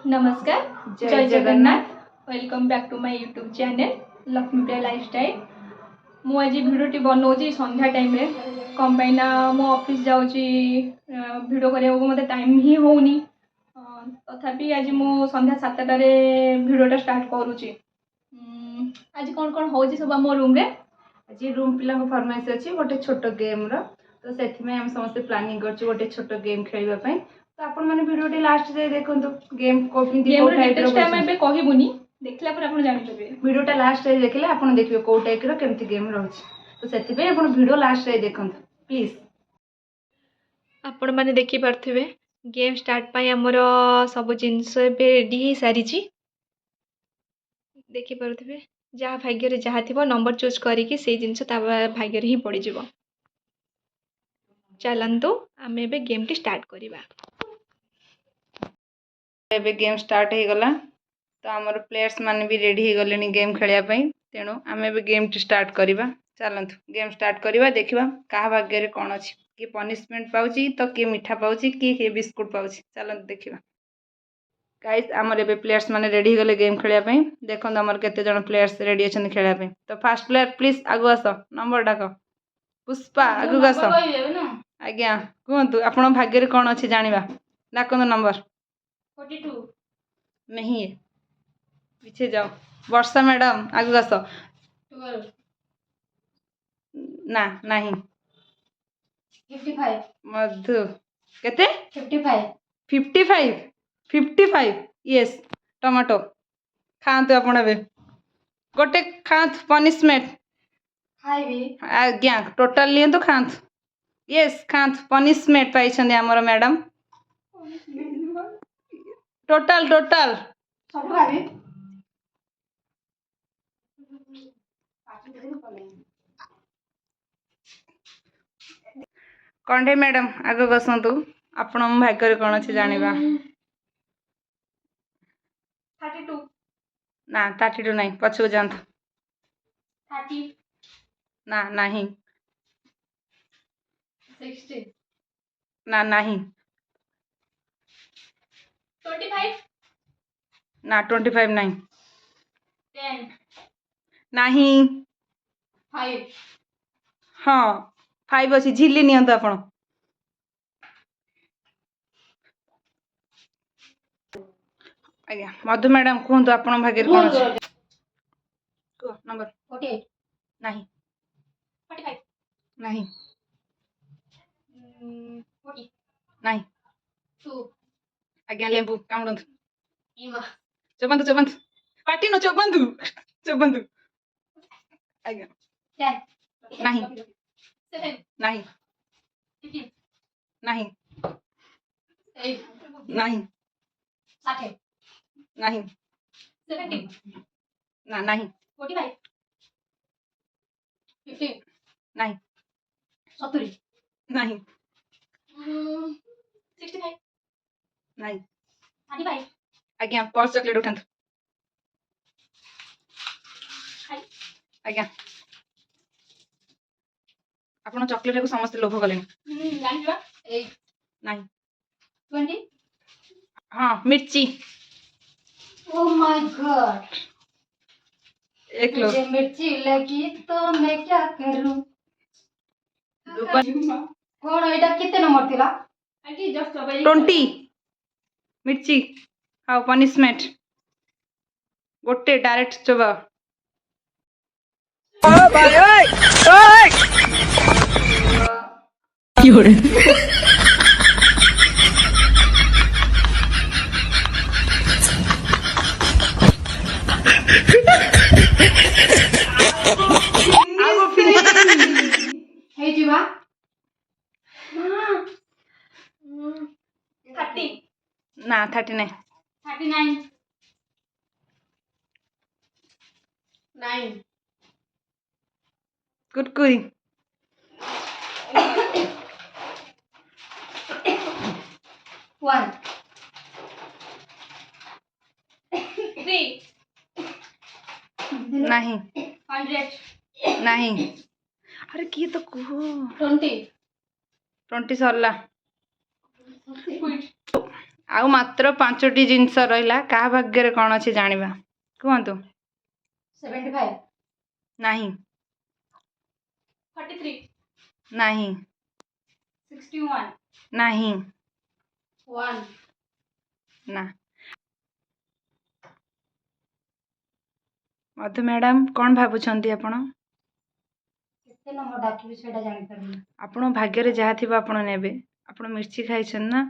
नमस्कार जय Jagannath welcome back to my YouTube channel Laxmipriya lifestyle. मु आज भिडियोटी बनाऊँगी संध्या टाइम रे कम पाइना मो ऑफिस जाऊँगी भिडियो करने को मत टाइम ही होनी तथापि आज मु संध्या 7टार भिडियोटा स्टार्ट करुँची। आज कौन कौन हो सब आम रूम रे आज रूम पिला फरमाइश अच्छी गोटे छोट गेम तो से आम समस्त प्लानिंग कर गोटे छोट गेम खेलवाई तो आपण मैंने वीडियो लास्ट जाए देखो गेम कहबूनी देखला पर आपण जानि लेबे वीडियोटा लास्ट जाए देखले आपण देखिबे को टाइप रो केमती गेम रहउछ तो सेति पे आपण वीडियो लास्ट जाए देखंत प्लीज। आपण माने देखि परथिबे गेम स्टार्ट पाई हमर सब जिंस पे रेडी ही सारी छी देखि परथिबे जहाँ भाग्य रे जहाँ थिबो नंबर चूज करिकि से जिंस ता भाग्य रे ही पड़ी जिवो। चलंतु आमे बे गेम टी स्टार्ट करिबा। एबे गेम स्टार्ट हो गला तो आमर प्लेयर्स माने भी रेडी हो गले गेम खेलिया पई तेणु आमे भी गेम टी स्टार्ट करिबा। चलंतु गेम स्टार्ट करिबा देखिबा का भाग्य रे कोन अछि कि पनिशमेंट पाउची तो कि मिठा पाउची कि बिस्कुट पाउची चलंतु देखिबा। गाइस आमर एबे प्लेयर्स माने रेडी हो गले गेम खेलिया पई देखन आमर केते जण प्लेयर्स रेडी अछन खेलिया पई तो फर्स्ट प्लेयर प्लीज आगु आस नंबर डाक पुष्पा आगु आस आज्ञा कहतु आपण भाग्य रे कोन अछि जानिबा डाकन नंबर 42 नहीं है पीछे जाओ वर्षा मैडम आगु आस 12 ना नहीं 55 मधु केते 55 55 यस टमाटो खातु आपण एबे गोटे खात पनिशमेंट खाइबे आज्ञा टोटल लियंतु खात यस खात पनिशमेंट पाई छंदे हमर मैडम टोटल टोटल सब खाइबे कंडे मैडम आगे बसंतु आपण भाग्य कौन अच्छे जानिबा 32 ना 32 नहीं पछू जांत 30 ना नहीं 60 ना नहीं 25 ना 25 नहीं 10 नहीं 5 हाँ 5 अच्छी झिल्ली नियंतु आपण आज्ञा मधु मैडम कहतु आपण भाग्य कौन अच्छे को नंबर 48 नहीं 45 नहीं 40 नहीं 2 आज्ञा लेंबू काउंट इमा चबंतु पार्टी नो चबंतु आज्ञा 10 नहीं 7 नहीं 15 नहीं 8 नहीं 60 नहीं 70 ना नहीं 45 50 नहीं 70 नहीं 65 नहीं 35 आज्ञा पर्स चॉकलेट उठांतु आज्ञा आपण चॉकलेट को समस्त लोभ कले जानिबा 8 नहीं 20 हाँ मिर्ची ओ माय गॉड एक लो मुझे मिर्ची लगी तो मैं क्या करूं कौन एटा कितने नंबर थिला आंटी जस्ट 20 मिर्ची हाउ पनिशमेंट गोटे डायरेक्ट चबा ओ भाई ओए की हो रे आगो फिनिश हे जीवा 30 ना 39 39 9 कुरकुरी 1 3 नहीं 100 नहीं अरे किए तो कहो 20 20 सरला आउ मात्र 5टी जिनस रहिला का भाग्य कौन अच्छी जानिबा कहतु 75 नहीं 43 नहीं 61 नहीं 1 ना मधु मैडम कौन भावुंट आपण केते नंबर डाकिबी सेटा जानि परबी आपण भाग्य जहाँ थी आपण नेबे आपण मिर्ची खाइछन ना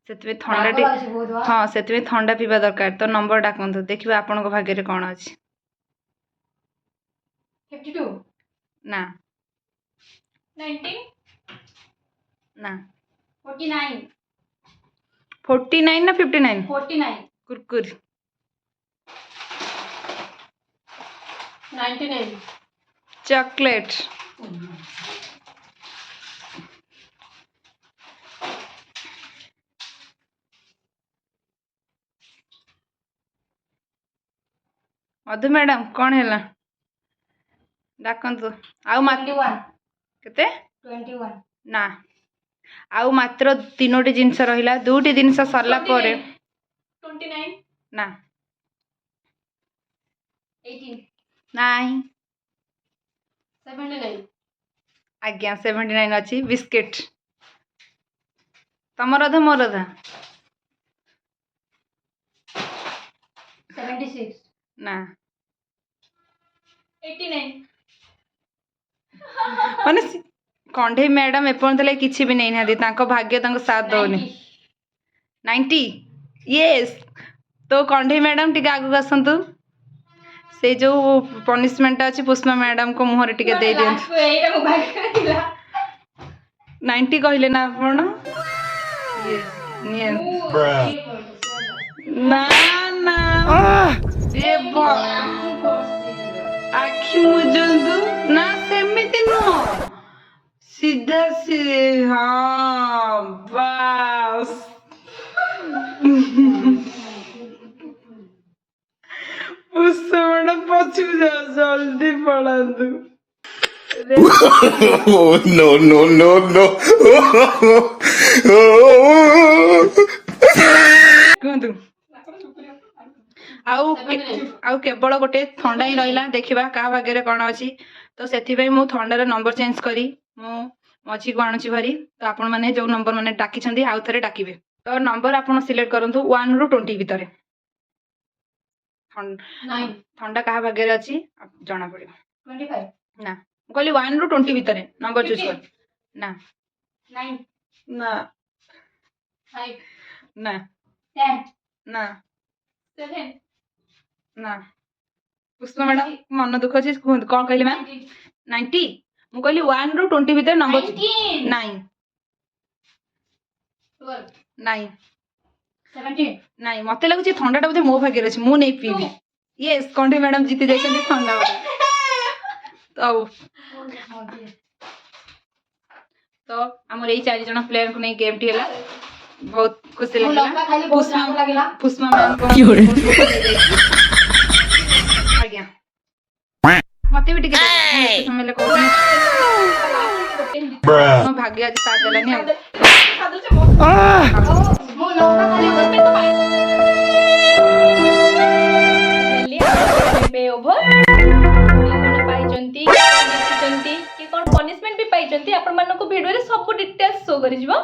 सेतबे ठंडा हाँ सेतबे ठंडा पीवा दरकार तो नंबर डाकंतु देखिबे आपण भाग्य कौन अच्छी 52 ना 90 ना 49 49 ना 59 49 कुरकुर 99 चॉकलेट मधु मैडम कौन है डाकंतु आउ मात्र 21 केते 21 ना आउ मात्र 3टी जिनस रहिला 2टी जिनस सरला परे 29 ना 18 नहीं 79 आज्ञा 79 अच्छी बिस्किट तमर अधा मोर अधा 76 ना 89 माने कंढे मैडम एपर्यंत किसी भी नहीं ना भाग्य साथ दौनी 90 यस तो कंढे मैडम टिके आगु आसतु से जो पनिशमेंट अच्छी पुष्पा मैडम को मुहर टिके दे दियंतु 90 कहले ना आपण ना ना ए आखि मुझंतु ना सेमिति नुह सीधा से हाँ बस उस समय पछू जा जल्दी पढ़ातु no, no, no, no. कहतु आउ केवल गोटे थंडा ही रहा देखा क्या भाग्य कौन अच्छी तो से मु थंडार नंबर चेंज करी मु मझी को आणुची भारी तो आपण मैंने जो नंबर मैंने डाकी आउ थे डाकिबे तो नंबर आपन सिलेक्ट करंतु 1 ରୁ 20 भितर थंडा क्या भाग्य अच्छी जना पड़ो 25 ना कहली 1 ରୁ 20 भितर नंबर चूज कर ना 9 ना 5 ना 10 ना 7 ना पुष्पा मैडम मन दुख अच्छी कौन कहली मैम 90 मु कहली 1 ରୁ 20 भितर नंबर 19 नहीं 12 नहीं 17 नहीं मत लगुच थंडा बोधे मो भाग्य अच्छी मु नहीं पीबी यस कंठी मैडम जीति जाइछन्ती थंडा तो आमर यही 4 जन प्लेयर को नहीं गेम टी हला बहुत खुशी लागला पुष्पा मैम को आज्ञा मते भी टिके समय को मो भाग्य आज साथ देलानी पनिशमेंट भी पाइचंती आपण मानको वीडियो रे सब डिटेल्स शो करि जिवो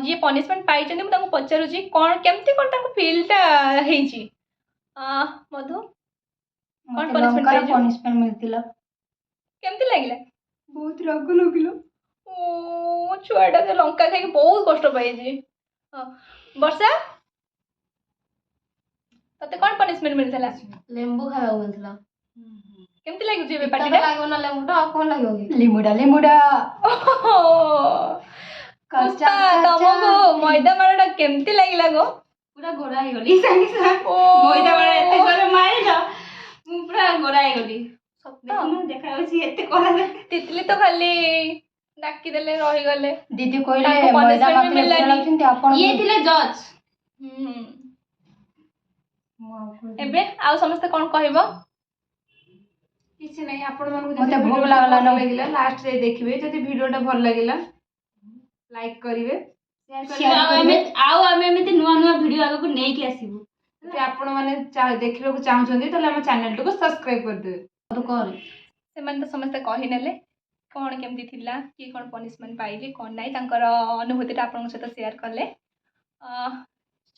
जे पनिशमेंट पाइचंती म ताको पचारुची कोन केमती कोन ताको फील ता हेची मधु कोन पनिशमेंट मिलतिला केमती लागिला बहुत राग लगिलो ओ छुआटा से लंका खाइ बहुत कष्ट पाइ जी वर्षा तते कोन पनिशमेंट मिलतला लेंबू खावा मिलतला केमती लागु जे पार्टी टा लागो ना लेंबूटा कोन लागो लिमुडा कच्चा तमको मैदा मारटा केमती लागिला गो पूरा गोरा हे गली संगे संग मैदा मार एते करे मारिला मु पूरा गोरा हे गली सत्ता देखा होची एते कोला तितली तो खाली डाकी देले रही गले दीदी कहले मैदा मारते लगछन्ती आपण ये थिले जज एबे आ समस्त कोन कहबो किसी नहीं आपण मानको मते भोग लागला लागिला लास्ट रे देखिबे जदि वीडियोटा भल लागिला लाइक करिवे ଆମେ ଏମିତି ନୂଆ ନୂଆ ଭିଡ଼ିଓ ଆଗକୁ ନେଇକି ଆସିବୁ। ଯଦି ଆପଣମାନେ ଦେଖିବାକୁ ଚାହୁଁଛନ୍ତି ତାହେଲେ ଆମ ଚ୍ୟାନେଲଟିକୁ ସବସ୍କ୍ରାଇବ୍ କରିଦେବେ। ସେମାନେ ତ ସମସ୍ତେ କହିନେଲେ କ'ଣ କେମିତି ଥିଲା, କିଏ କ'ଣ ପନିସମେଣ୍ଟ ପାଇଲେ କ'ଣ ନାହିଁ, ତାଙ୍କର ଅନୁଭୂତିଟା ଆପଣଙ୍କ ସହିତ ସେୟାର କଲେ।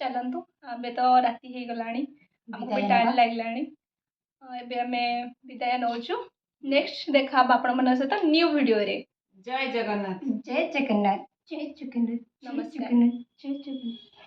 ଚାଲନ୍ତୁ, ଏବେ ତ ରାତି ହେଇଗଲାଣି, ଆମକୁ ବି ଟାୟାର୍ଡ ଲାଗିଲାଣି। ଏବେ ଆମେ ବିଦାୟ ନେଉଛୁ। ନେକ୍ସଟ ଦେଖା ହବ ଆପଣମାନଙ୍କ ସହିତ ନ୍ୟୁ ଭିଡ଼ିଓରେ। ଜୟ ଜଗନ୍ନାଥ। ଜୟ ଜଗନ୍ନାଥ। ଜୟ ଜଗନ୍ନାଥ। ନମସ୍କାର। ଜୟ ଜଗନ୍ନାଥ।